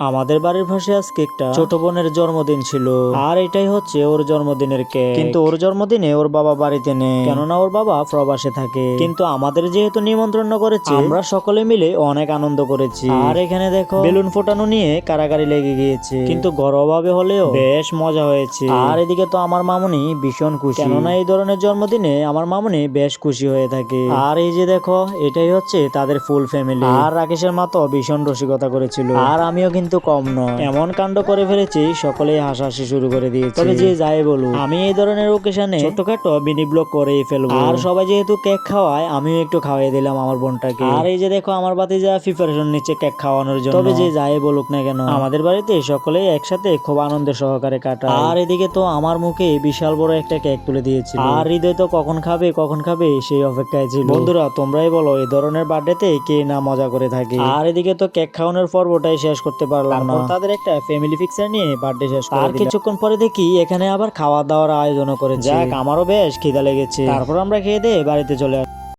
আমাদের বাড়ির পাশে আজকে একটা ছোট বোনের জন্মদিন ছিল, আর এটাই হচ্ছে ওর জন্মদিনের কেক। কিন্তু ওর জন্মদিনে ওর বাবা বাড়িতে নেই, কেননা ওর বাবা প্রবাসে থাকে। কিন্তু আমাদের যেহেতু নিমন্ত্রণ করেছে, আমরা সকলে মিলে অনেক আনন্দ করেছি। আর এখানে দেখো বেলুন ফোটানো নিয়ে কারাকারি লেগে গিয়েছে, কিন্তু ঘরোয়াভাবে হলেও বেশ মজা হয়েছে। আর এদিকে তো আমার মামুনি ভীষণ খুশি, কেননা এই ধরনের জন্মদিনে আমার মামুনি বেশ খুশি হয়ে থাকে। আর এই যে দেখো, এটাই হচ্ছে তাদের ফুল ফ্যামিলি। আর রাকেশের মা তো ভীষণ রসিকতা করেছিল, আর আমিও কিন্তু কম নয়। এমন কাণ্ড করে ফেলেছি, সকলেই হাসাহাসি শুরু করে দিয়েছে। তবে যে যাই বলুক, আমি এই ধরনের ওকেশনে ছোটখাটো মিনি ব্লগ করেই ফেলবো। আর সবাই যেহেতু কেক খাওয়ায়, আমিও একটু খাওয়াই দিলাম আমার বোনটাকে। আর এই যে দেখো, আমার ভাতিজা প্রিপারেশন নিচ্ছে কেক খাওয়ানোর জন্য। তবে যে যাই বলুক না কেন, আমাদের বাড়িতে সকলেই একসাথে খুব আনন্দের সহকারে কাটায়। আর এদিকে তো আমার মুখে বিশাল বড় একটা কেক তুলে দিয়েছিল, আর হৃদয় তো কখন খাবে সেই অপেক্ষায় ছিল। বন্ধুরা, তোমরাই বলো, এই ধরনের বার্থডেতে কে না মজা করে থাকে। আর এদিকে তো কেক খাওয়ানোর পর্বটাই শেষ করতে পারলাম না, তাদের একটা ফ্যামিলি পিকচার নিয়ে বার্থডে শেষ করে দিলাম। আর কিছুক্ষণ পরে দেখি এখানে আবার খাওয়া দাওয়ার আয়োজনও করেছে। যাক, আমারও বেশ খিদা লেগেছে। তারপর আমরা খেয়ে দিয়ে বাড়িতে চলে আসি।